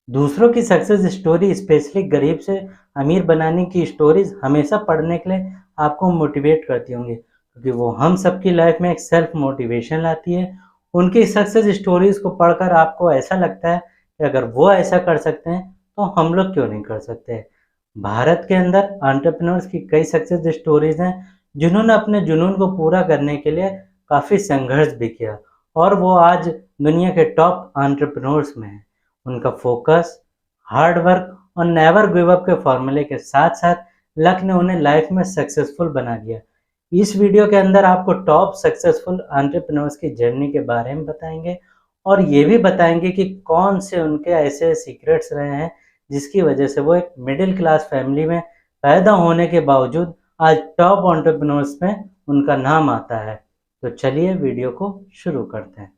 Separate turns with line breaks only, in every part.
दूसरों की success story, specially गरीब से अमीर बनाने की स्टोरीज हमेशा पढ़ने के लिए आपको मोटिवेट करती होंगी, क्योंकि वो हम सबकी लाइफ में एक सेल्फ मोटिवेशन लाती है। उनकी सक्सेस स्टोरीज को पढ़कर आपको ऐसा लगता है कि अगर वो ऐसा कर सकते हैं तो हम लोग क्यों नहीं कर सकते। भारत के अंदर एंटरप्रेन्योर्स की कई सक्सेस स्टोरीज हैं जिन्होंने अपने जुनून को पूरा करने के लिए काफ़ी संघर्ष भी किया, और वो आज दुनिया के टॉप एंटरप्रेन्योर्स में हैं। उनका फोकस, हार्ड वर्क और नेवर गिव अप के फॉर्मूले के साथ साथ लक ने उन्हें लाइफ में सक्सेसफुल बना दिया। इस वीडियो के अंदर आपको टॉप सक्सेसफुल एंटरप्रेन्योर्स की जर्नी के बारे में बताएंगे, और ये भी बताएंगे कि कौन से उनके ऐसे सीक्रेट्स रहे हैं जिसकी वजह से वो एक मिडिल क्लास फैमिली में पैदा होने के बावजूद आज टॉप एंटरप्रेन्योर्स में उनका नाम आता है। तो चलिए वीडियो को शुरू करते हैं।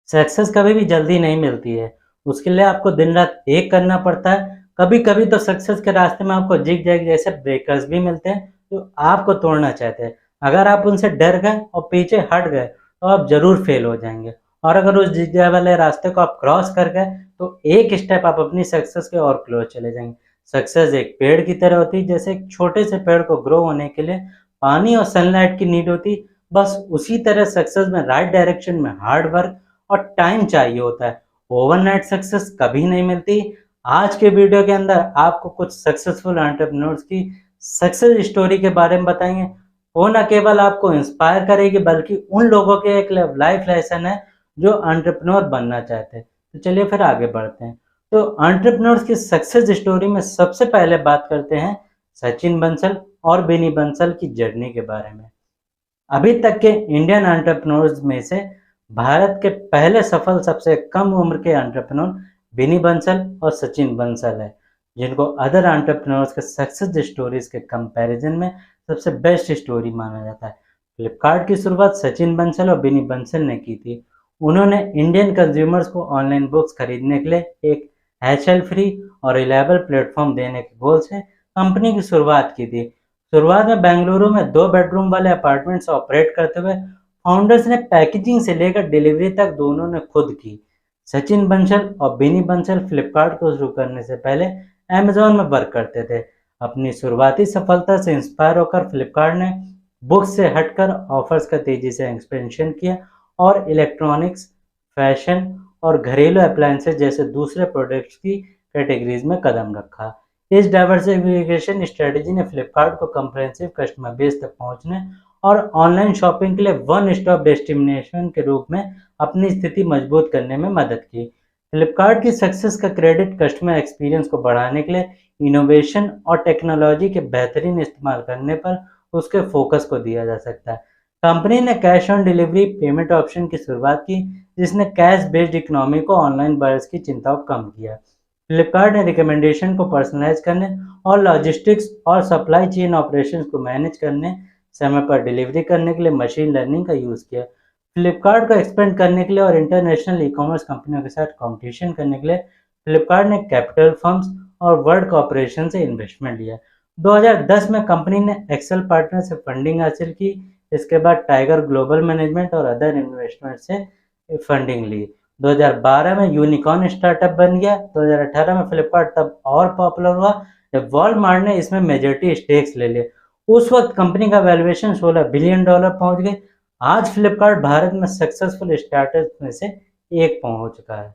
सक्सेस कभी भी जल्दी नहीं मिलती है, उसके लिए आपको दिन रात एक करना पड़ता है। कभी कभी तो सक्सेस के रास्ते में आपको जिग जैग जैसे ब्रेकर्स भी मिलते हैं जो आपको तोड़ना चाहते हैं। अगर आप उनसे डर गए और पीछे हट गए तो आप जरूर फेल हो जाएंगे, और अगर उस जिग जैग वाले रास्ते को आप क्रॉस कर गए तो एक स्टेप आप अपनी सक्सेस के और क्लोज चले जाएंगे। सक्सेस एक पेड़ की तरह होती है, जैसे एक छोटे से पेड़ को ग्रो होने के लिए पानी और सनलाइट की नीड होती, बस उसी तरह सक्सेस में राइट डायरेक्शन में हार्ड वर्क और टाइम चाहिए होता है। ओवरनाइट सक्सेस कभी नहीं मिलती। आज के वीडियो के अंदर आपको कुछ सक्सेसफुल एंटरप्रेन्योर्स की सक्सेस स्टोरी के बारे में बताएंगे। वो न केवल आपको इंस्पायर करेगी बल्कि उन लोगों के एक लाइफ लेसन है जो एंटरप्रेन्योर बनना चाहते हैं। तो चलिए फिर आगे बढ़ते हैं। तो एंटरप्रेन्योर्स की सक्सेस स्टोरी में सबसे पहले बात करते हैं सचिन बंसल और बिनी बंसल की जर्नी के बारे में। अभी तक के इंडियन एंटरप्रेन्योर्स में से भारत के पहले सफल सबसे कम उम्र के एंटरप्रेन्योर बिनी बंसल और सचिन बंसल है, जिनको अदर एंटरप्रेन्योर्स के सक्सेस स्टोरीज के कंपैरिजन में सबसे बेस्ट स्टोरी माना जाता है। फ्लिपकार्ट की शुरुआत सचिन बंसल और बिनी बंसल ने की थी। उन्होंने इंडियन कंज्यूमर्स को ऑनलाइन बुक्स खरीदने के लिए एक हैसल फ्री और रिलायबल प्लेटफॉर्म देने के गोल से कंपनी की शुरुआत की थी। शुरुआत में बेंगलुरु में 2 बेडरूम वाले अपार्टमेंट्स ऑपरेट करते हुए फाउंडर्स ने पैकेजिंग से लेकर डिलीवरी तक दोनों ने खुद की। सचिन बंसल और बिनी बंसल फ्लिपकार्ट को शुरू करने से पहले अमेजोन में वर्क करते थे। अपनी शुरुआती सफलता से इंस्पायर होकर फ्लिपकार्ट ने बुक्स से हटकर ऑफर्स का तेजी से एक्सपेंशन किया और इलेक्ट्रॉनिक्स, फैशन और घरेलू अप्लायंसेज जैसे दूसरे प्रोडक्ट्स की कैटेगरीज में कदम रखा। इस डाइवर्सिफिकेशन स्ट्रेटजी ने फ्लिपकार्ट को कंप्रेहेंसिव कस्टमर बेस तक पहुंचने और ऑनलाइन शॉपिंग के लिए वन स्टॉप डेस्टिनेशन के रूप में अपनी स्थिति मजबूत करने में मदद की। फ्लिपकार्ट की सक्सेस का क्रेडिट कस्टमर एक्सपीरियंस को बढ़ाने के लिए इनोवेशन और टेक्नोलॉजी के बेहतरीन इस्तेमाल करने पर उसके फोकस को दिया जा सकता है। कंपनी ने cash on delivery payment option की शुरुआत की, जिसने कैश बेस्ड इकोनॉमी को ऑनलाइन बायर्स की चिंता को कम किया। फ्लिपकार्ट ने रिकमेंडेशन को पर्सनलाइज करने और लॉजिस्टिक्स और सप्लाई चेन ऑपरेशंस को मैनेज करने, समय पर डिलीवरी करने के लिए मशीन लर्निंग का यूज़ किया। फ्लिपकार्ट को एक्सपेंड करने के लिए और इंटरनेशनल ई कॉमर्स कंपनियों के साथ कॉम्पिटिशन करने के लिए फ्लिपकार्ट ने कैपिटल फर्म्स और वर्ल्ड कॉर्पोरेशन से इन्वेस्टमेंट लिया। 2010 में कंपनी ने एक्सेल पार्टनर से फंडिंग हासिल की। इसके बाद टाइगर ग्लोबल मैनेजमेंट और अदर इन्वेस्टमेंट से फंडिंग ली। 2012 में यूनिकॉर्न स्टार्टअप बन गया। 2018 में फ्लिपकार्ट तब और पॉपुलर हुआ जब वॉलमार्ट ने इसमें मेजॉरिटी स्टेक्स ले लिए। उस वक्त कंपनी का वैल्यूएशन $16 बिलियन पहुंच गए। आज फ्लिपकार्ट भारत में सक्सेसफुल स्टार्टअप में से एक पहुंच चुका है।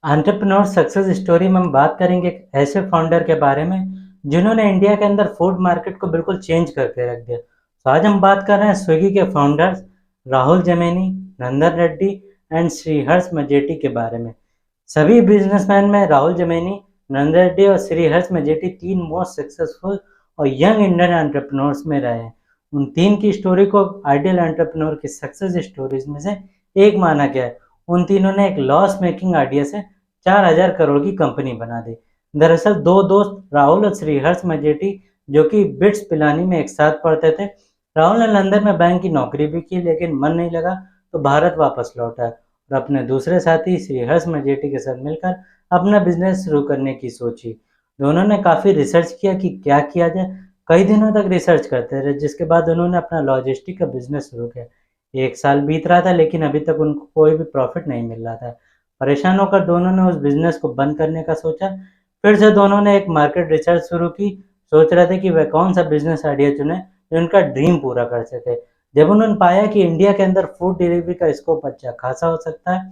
एंटरप्रेन्योर सक्सेस स्टोरी में हम बात करेंगे एक ऐसे फाउंडर के बारे में जिन्होंने इंडिया के अंदर फूड मार्केट को बिल्कुल चेंज करके रख दिया। तो आज हम बात कर रहे हैं स्विगी के फाउंडर्स राहुल जमेनी, नंदन रेड्डी एंड श्रीहर्ष मजेटी के बारे में। सभी बिजनेसमैन में राहुल जमेनी, नंदन रेड्डी और श्रीहर्ष मजेटी 3 मोस्ट सक्सेसफुल और यंग इंडियन एंटरप्रेन्योर्स में रहे हैं। उन 3 की स्टोरी को आइडियल एंटरप्रेन्योर की सक्सेस स्टोरीज में से एक माना गया है। उन तीनों ने एक लॉस मेकिंग आइडिया से 4000 करोड़ की कंपनी बना दी। दरअसल 2 दोस्त राहुल और श्रीहर्ष मजेटी जो कि बिट्स पिलानी में एक साथ पढ़ते थे। राहुल ने लंदन में बैंक की नौकरी भी की, लेकिन मन नहीं लगा तो भारत वापस लौटा और अपने दूसरे साथी श्रीहर्ष मजेटी के साथ मिलकर अपना बिजनेस शुरू करने की सोची। दोनों ने काफ़ी रिसर्च किया कि क्या किया जाए। कई दिनों तक रिसर्च करते रहे, जिसके बाद उन्होंने अपना लॉजिस्टिक का बिजनेस शुरू किया। 1 साल बीत रहा था लेकिन अभी तक उनको कोई भी प्रॉफ़िट नहीं मिल रहा था। परेशान होकर दोनों ने उस बिज़नेस को बंद करने का सोचा। फिर से दोनों ने एक मार्केट रिसर्च शुरू की, सोच रहे थे कि वह कौन-सा बिज़नेस आइडिया चुनें जो उनका ड्रीम पूरा कर सके। जब उन्होंने पाया कि इंडिया के अंदर फूड डिलीवरी का स्कोप अच्छा खासा हो सकता है,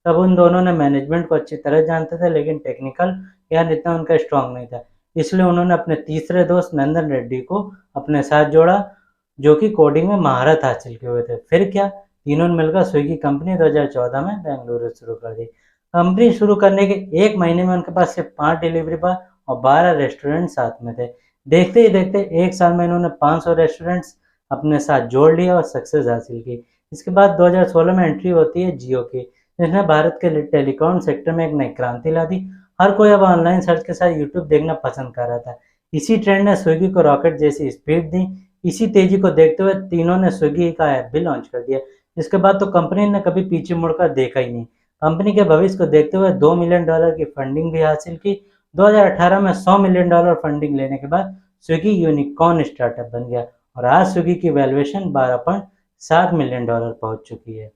तब उन दोनों ने मैनेजमेंट को अच्छी तरह जानते थे लेकिन टेक्निकल ज्ञान इतना उनका स्ट्रॉन्ग नहीं था। इसलिए उन्होंने अपने तीसरे दोस्त नंदन रेड्डी को अपने साथ जोड़ा, जो कि कोडिंग में महारत हासिल किए हुए थे। फिर क्या, तीनों ने मिलकर स्विगी कंपनी 2014 में बेंगलुरु शुरू कर दी। कंपनी शुरू करने के 1 महीने में उनके पास सिर्फ 5 डिलीवरी बॉय और 12 रेस्टोरेंट साथ में थे। देखते ही देखते 1 साल में इन्होंने 500 रेस्टोरेंट्स अपने साथ जोड़ लिया और सक्सेस हासिल की। इसके बाद 2016 में एंट्री होती है जियो की, जिसने भारत के टेलीकॉम सेक्टर में एक नई क्रांति ला दी। हर कोई अब ऑनलाइन सर्च के साथ यूट्यूब देखना पसंद कर रहा था। इसी ट्रेंड ने स्विगी को रॉकेट जैसी स्पीड दी। इसी तेजी को देखते हुए तीनों ने स्विगी का ऐप भी लॉन्च कर दिया। इसके बाद तो कंपनी ने कभी पीछे मुड़कर देखा ही नहीं। कंपनी के भविष्य को देखते हुए $2 मिलियन की फंडिंग भी हासिल की। 2018 में $100 मिलियन फंडिंग लेने के बाद स्विगी यूनिकॉर्न स्टार्टअप बन गया और आज स्विगी की वैल्यूएशन $12.7 मिलियन पहुंच चुकी है।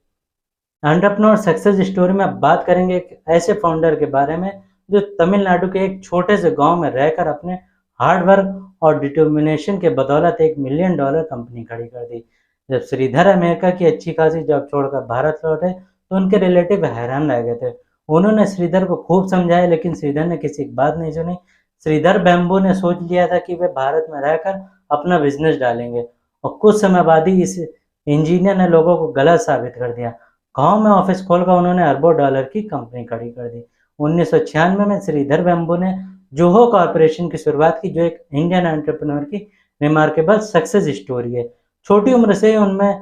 एंटरप्रेन्योर सक्सेस स्टोरी में अब बात करेंगे एक ऐसे फाउंडर के बारे में जो तमिलनाडु के एक छोटे से गांव में रहकर अपने हार्ड वर्क और डिटर्मिनेशन के बदौलत $1 मिलियन कंपनी खड़ी कर दी। जब श्रीधर अमेरिका की अच्छी खासी जॉब छोड़कर भारत लौटे तो उनके रिलेटिव हैरान रह गए थे। उन्होंने श्रीधर को खूब समझाया लेकिन श्रीधर ने किसी की बात नहीं सुनी। श्रीधर बैम्बू ने सोच लिया था कि वे भारत में रहकर अपना बिजनेस डालेंगे और कुछ समय बाद ही इस इंजीनियर ने लोगों को गलत साबित कर दिया। गांव में ऑफिस खोलकर उन्होंने अरबों डॉलर की कंपनी खड़ी कर दी। 1996 में श्रीधर बैम्बू ने जोहो कॉर्पोरेशन की शुरुआत की, जो एक इंडियन एंटरप्रेन्योर की रिमार्केबल सक्सेस स्टोरी है। छोटी उम्र से ही उनमें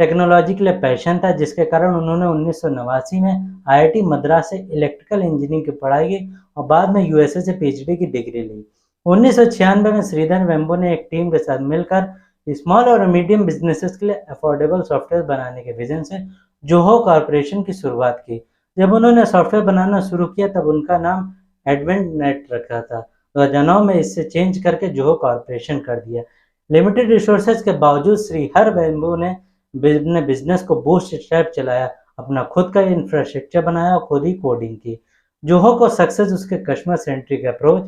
टेक्नोलॉजी के लिए पैशन था, जिसके कारण उन्होंने 1989 में आईआईटी मद्रास से इलेक्ट्रिकल इंजीनियरिंग की पढ़ाई की और बाद में यूएसए से पीएचडी की डिग्री ली। 1996 में श्रीधर बैम्बू ने एक टीम के साथ मिलकर स्मॉल और मीडियम बिजनेसेस के लिए अफोर्डेबल सॉफ्टवेयर बनाने के विजन से जोहो कॉर्पोरेशन की शुरुआत की। जब उन्होंने सॉफ्टवेयर बनाना शुरू किया तब उनका नाम एडवेंट नेट रखा था। 2009 में इससे चेंज करके जोहो कॉर्पोरेशन कर दिया। लिमिटेड रिसोर्सेज के बावजूद श्रीहर बैम्बू ने बिजनेस को बूस्ट स्ट्रैप चलाया, अपना खुद का इंफ्रास्ट्रक्चर बनाया और खुद ही कोडिंग की। जोहो को सक्सेस उसके कस्टमर सेंट्रिक अप्रोच,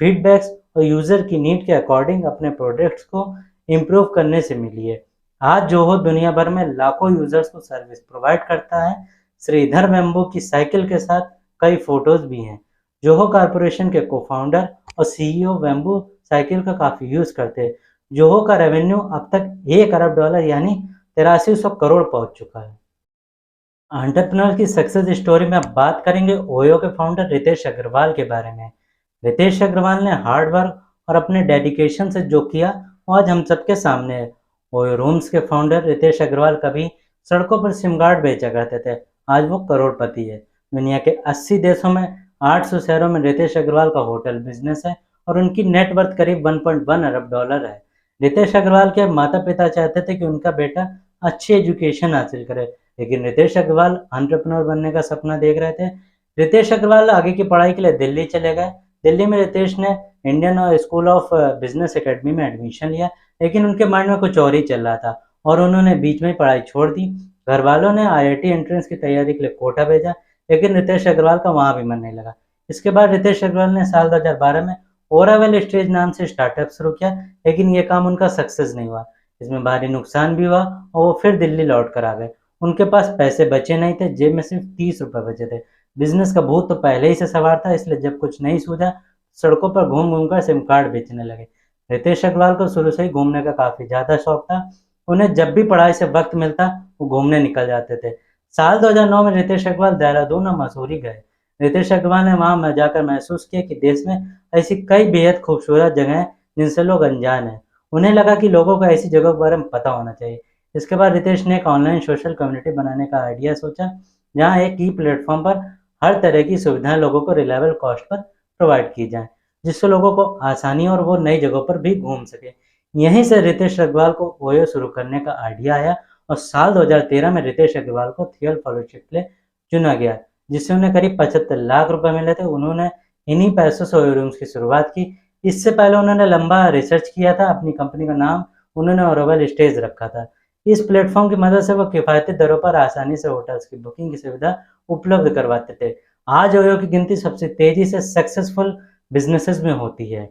फीडबैक्स और यूजर की नीड के अकॉर्डिंग अपने प्रोडक्ट्स को इम्प्रूव करने से मिली है। आज जोहो दुनिया भर में लाखों यूजर्स को सर्विस प्रोवाइड करता है। श्रीधर बैम्बू की साइकिल के साथ कई फोटोज भी हैं। जोहो कॉर्पोरेशन के को-फाउंडर और सीईओ बैम्बू साइकिल का काफी यूज करते हैं। जोहो का रेवेन्यू अब तक $1 अरब यानी 8300 करोड़ पहुंच चुका है। एंटरप्रेन्योर की सक्सेस स्टोरी में अब बात करेंगे ओयो के फाउंडर रितेश अग्रवाल के बारे में। रितेश अग्रवाल ने हार्ड वर्क और अपने डेडिकेशन से जो किया वो आज हम सबके सामने है। ओयो रूम्स के फाउंडर रितेश अग्रवाल कभी सड़कों पर सिम कार्ड बेचा करते थे, आज वो करोड़पति है। दुनिया के 80 देशों में 800 शहरों में रितेश अग्रवाल का होटल बिजनेस है और उनकी नेटवर्थ करीब $1.1 अरब है। रितेश अग्रवाल के माता पिता चाहते थे कि उनका बेटा अच्छी एजुकेशन हासिल करे, लेकिन रितेश अग्रवाल एंटरप्रेन्योर बनने का सपना देख रहे थे। रितेश अग्रवाल आगे की पढ़ाई के लिए दिल्ली चले गए। दिल्ली में रितेश ने Indian school of business academy में एडमिशन लिया, लेकिन उनके माइंड में कुछ और ही चल रहा था और उन्होंने बीच में पढ़ाई छोड़ दी। घर वालों ने आईआईटी एंट्रेंस की तैयारी के लिए कोटा भेजा, लेकिन रितेश अग्रवाल का वहां भी मन नहीं लगा। इसके बाद रितेश अग्रवाल ने साल 2012 में ओरावेल स्टेज नाम से स्टार्टअप शुरू किया, लेकिन ये काम उनका सक्सेस नहीं हुआ। इसमें भारी नुकसान भी हुआ और वो फिर दिल्ली लौट कर आ गए। उनके पास पैसे बचे नहीं थे, जेब में सिर्फ 30 रुपए बचे थे। बिजनेस का भूत तो पहले ही से सवार था, इसलिए जब कुछ नहीं सूझा सड़कों पर घूम घूम कर सिम कार्ड बेचने लगे। रितेश अग्रवाल को शुरू से ही घूमने का काफी ज्यादा शौक था। उन्हें जब भी पढ़ाई से वक्त मिलता वो घूमने निकल जाते थे। साल 2009 में रितेश अग्रवाल देहरादून और मसूरी गए। रितेश अग्रवाल ने वहां जाकर महसूस किया कि देश में ऐसी कई बेहद खूबसूरत जगह हैं जिनसे लोग अनजान हैं। उन्हें लगा कि लोगों को ऐसी जगहों के बारे में पता होना चाहिए। इसके बाद रितेश ने एक ऑनलाइन सोशल कम्युनिटी बनाने का आइडिया सोचा, जहां एक ई प्लेटफॉर्म पर हर तरह की सुविधाएं लोगों को रिलायबल कॉस्ट पर प्रोवाइड की जाएं, जिससे लोगों को आसानी और वो नई जगहों पर भी घूम सके। यहीं से रितेश अग्रवाल को ओयो शुरू करने का आइडिया आया और साल 2013 में रितेश अग्रवाल को थियल फेलोशिप के लिए चुना गया, जिससे उन्हें करीब 75 लाख रुपए मिले थे। उन्होंने इन्हीं पैसों से ओयो रूम्स की शुरुआत की। इससे पहले उन्होंने लंबा रिसर्च किया था। अपनी कंपनी का नाम उन्होंने ओरावेल स्टेज रखा था। इस प्लेटफॉर्म की मदद से वो किफ़ायती दरों पर आसानी से होटल्स की बुकिंग की सुविधा उपलब्ध करवाते थे। आज ओयो की गिनती सबसे तेज़ी से सक्सेसफुल बिज़नेसेस में होती है।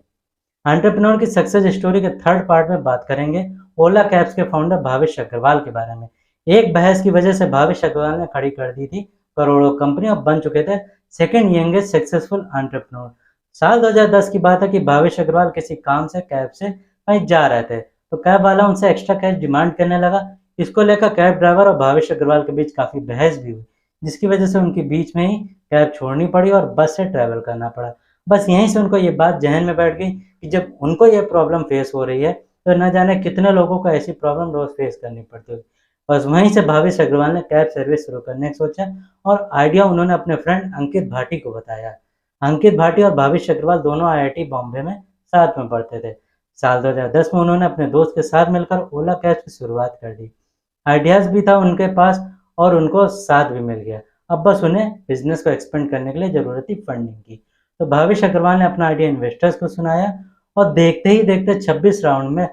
एंटरप्रेन्योर की सक्सेस स्टोरी के थर्ड पार्ट में बात करेंगे ओला कैब्स के फाउंडर भावेश अग्रवाल के बारे में। एक बहस की वजह से भावेश अग्रवाल ने खड़ी कर दी थी करोड़ों कंपनी और बन चुके थे सेकंड यंगेस्ट सक्सेसफुल एंटरप्रेन्योर। साल 2010 की बात है कि भावेश अग्रवाल किसी काम से कैब से कहीं जा रहे थे, तो कैब वाला उनसे एक्स्ट्रा कैश डिमांड करने लगा। इसको लेकर कैब ड्राइवर और भावेश अग्रवाल के बीच काफी बहस भी हुई, जिसकी वजह से उनके बीच में ही कैब छोड़नी पड़ी और बस से ट्रैवल करना पड़ा। बस यहीं से उनको ये बात जहन में बैठ गई कि जब उनको ये प्रॉब्लम फेस हो रही है, तो न जाने कितने लोगों को ऐसी प्रॉब्लम रोज फेस करनी पड़ती होगी। बस वहीं से भावेश अग्रवाल ने कैब सर्विस शुरू करने का सोचा और आइडिया उन्होंने अपने फ्रेंड अंकित भाटी को बताया। अंकित भाटी और भावेश अग्रवाल दोनों आईआईटी बॉम्बे में साथ में पढ़ते थे। साल 2010 में उन्होंने अपने दोस्त के साथ मिलकर ओला कैब्स की शुरुआत कर दी। आइडियाज भी था उनके पास और उनको साथ भी मिल गया। अब बस उन्हें बिजनेस को एक्सपेंड करने के लिए जरूरत थी फंडिंग की। तो भावेश अग्रवाल ने अपना आइडिया इन्वेस्टर्स को सुनाया और देखते ही देखते 26 राउंड में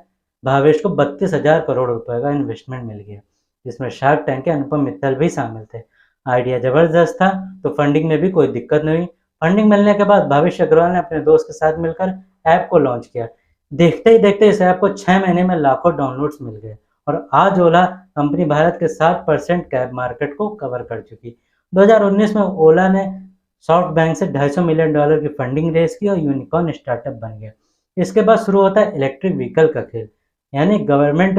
भावेश को 32,000 करोड़ रुपए का इन्वेस्टमेंट मिल गया, जिसमें शार्क टैंक के अनुपम मित्तल भी शामिल थे। आइडिया जबरदस्त था, तो फंडिंग में भी कोई दिक्कत नहीं हुई। फंडिंग मिलने के बाद भावेश अग्रवाल ने अपने दोस्त के साथ मिलकर ऐप को लॉन्च किया। देखते ही देखते इस ऐप को 6 महीने में लाखों डाउनलोड्स मिल गए और आज ओला कंपनी भारत के 7% कैब मार्केट को कवर कर चुकी। 2019 में ओला ने सॉफ्ट बैंक से $250 मिलियन की फंडिंग रेज की और यूनिकॉर्न स्टार्टअप बन गया। इसके बाद शुरू होता है इलेक्ट्रिक व्हीकल का खेल, यानी गवर्नमेंट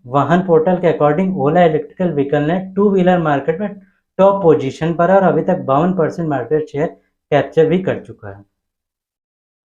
वाहन पोर्टल के अकॉर्डिंग ओला इलेक्ट्रिकल व्हीकल ने टू व्हीलर मार्केट में टॉप पोजीशन पर है और अभी तक 52% मार्केट शेयर कैप्चर भी कर चुका है।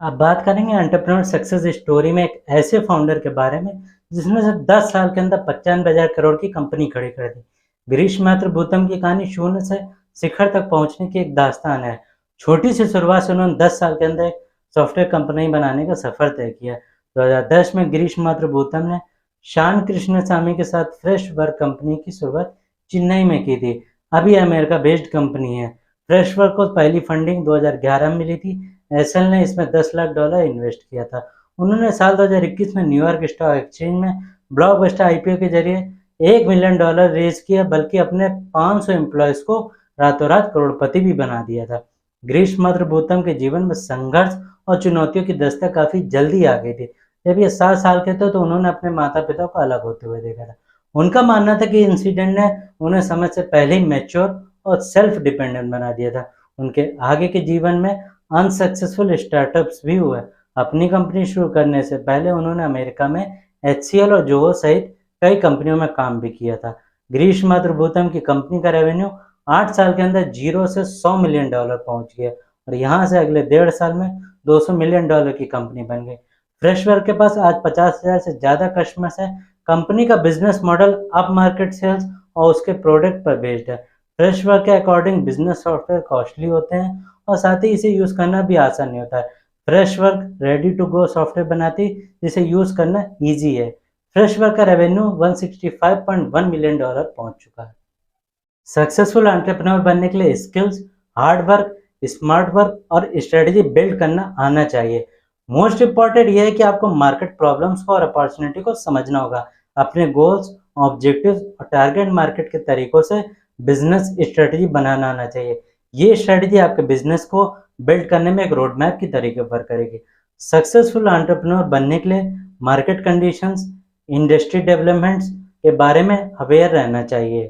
अब बात करेंगे एंटरप्रेन्योर सक्सेस स्टोरी में एक ऐसे फाउंडर के बारे में जिसने सिर्फ 10 साल के अंदर 95,000 करोड़ की कंपनी खड़ी कर दी। गिरीश मात्र भूतम की कहानी शून्य से शिखर तक पहुंचने की एक दास्तान है। छोटी सी शुरुआत से उन्होंने 10 साल के अंदर एक सॉफ्टवेयर कंपनी बनाने का सफर तय किया। 2010 में गिरीश मात्र भूतम ने शान कृष्णस्वामी के साथ फ्रेश वर्क कंपनी की शुरुआत चेन्नई में की थी। अभी अमेरिका बेस्ड कंपनी है। फ्रेश वर्क को पहली फंडिंग 2011 में मिली थी। एसएल ने इसमें $10 लाख इन्वेस्ट किया था। उन्होंने साल 2021 में न्यूयॉर्क स्टॉक एक्सचेंज में ब्लॉकबस्टर आईपीओ के जरिए $1 मिलियन रेज किया, बल्कि अपने 500 एम्प्लॉयज को रातों रात करोड़पति भी बना दिया था। गिरीश मद्र भूतम के जीवन में संघर्ष और चुनौतियों की दस्तक काफी जल्दी आ गई थी। जब ये 7 साल के थे तो उन्होंने अपने माता पिता को अलग होते हुए देखा था। उनका मानना था कि इंसिडेंट ने उन्हें समय से पहले ही मैच्योर और सेल्फ डिपेंडेंट बना दिया था। उनके आगे के जीवन में अनसक्सेसफुल स्टार्टअप्स भी हुए। अपनी कंपनी शुरू करने से पहले उन्होंने अमेरिका में एचसीएल और जोहो सहित कई कंपनियों में काम भी किया था। गिरीश मात्र भूतम की कंपनी का रेवेन्यू 8 साल के अंदर 0 से $100 मिलियन पहुंच गया और यहाँ से अगले 1.5 साल में $200 मिलियन की कंपनी बन गई। फ्रेशवेयर के पास आज 50,000 से ज्यादा कस्टमर्स है। कंपनी का business model up market sales और उसके प्रोडक्ट पर बेस्ड है। फ्रेशवेयर के अकॉर्डिंग बिजनेस सॉफ्टवेयर कॉस्टली होते हैं और साथ ही इसे यूज करना भी आसान नहीं होता है। फ्रेशवर्क रेडी टू गो सॉफ्टवेयर बनाती जिसे यूज करना इजी है। फ्रेशवर्क का रेवेन्यू $165.1 मिलियन पहुंच चुका है। सक्सेसफुल एंटरप्रेन्योर बनने के लिए skills, hard work, smart work और स्ट्रेटेजी बिल्ड करना आना चाहिए। मोस्ट इंपॉर्टेंट यह है कि आपको मार्केट प्रॉब्लम्स को और अपॉर्चुनिटी को समझना होगा। अपने गोल्स, ऑब्जेक्टिव्स और टारगेट मार्केट के तरीकों से बिजनेस स्ट्रेटेजी बनाना आना चाहिए। ये स्ट्रेटेजी आपके बिजनेस को बिल्ड करने में एक रोड मैप की तरीके पर करेगी। सक्सेसफुल एंटरप्रेन्योर बनने के लिए मार्केट कंडीशंस, इंडस्ट्री डेवलपमेंट्स के बारे में अवेयर रहना चाहिए।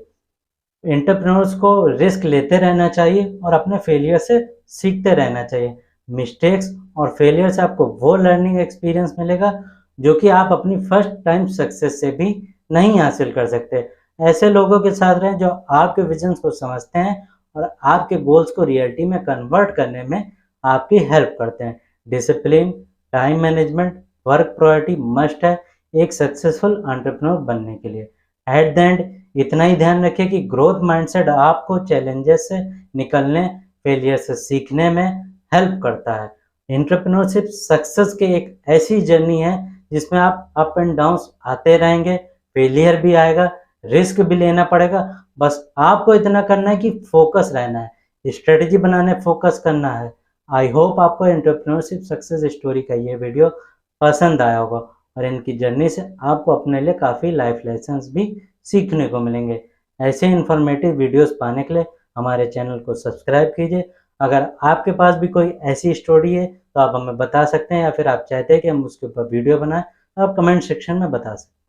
एंटरप्रेन्योर्स को रिस्क लेते रहना चाहिए और अपने फेलियर से सीखते रहना चाहिए। मिस्टेक्स और फेलियर से आपको वो लर्निंग एक्सपीरियंस मिलेगा जो कि आप अपनी फर्स्ट टाइम सक्सेस से भी नहीं हासिल कर सकते। ऐसे लोगों के साथ रहें जो आपके विजन्स को समझते हैं और आपके गोल्स को रियलिटी में कन्वर्ट करने में आपकी हेल्प करते हैं। Discipline, time management, work priority must है एक सक्सेसफुल एंटरप्रेन्योर बनने के लिए। एट द एंड इतना ही ध्यान रखें कि ग्रोथ माइंडसेट आपको चैलेंजेस से निकलने, फेलियर से सीखने में हेल्प करता है। एंटरप्रेन्योरशिप सक्सेस की एक ऐसी जर्नी है जिसमें आप अप एंड डाउन्स आते रहेंगे, फेलियर भी आएगा, रिस्क भी लेना पड़ेगा। बस आपको इतना करना है कि फोकस रहना है, स्ट्रेटेजी बनाने फोकस करना है। आई होप आपको एंटरप्रेन्योरशिप सक्सेस स्टोरी का ये वीडियो पसंद आया होगा और इनकी जर्नी से आपको अपने लिए काफ़ी लाइफ लेसन्स भी सीखने को मिलेंगे। ऐसे इन्फॉर्मेटिव वीडियोस पाने के लिए हमारे चैनल को सब्सक्राइब कीजिए। अगर आपके पास भी कोई ऐसी स्टोरी है तो आप हमें बता सकते हैं, या फिर आप चाहते हैं कि हम उसके ऊपर वीडियो बनाएं तो आप कमेंट सेक्शन में बता सकते हैं।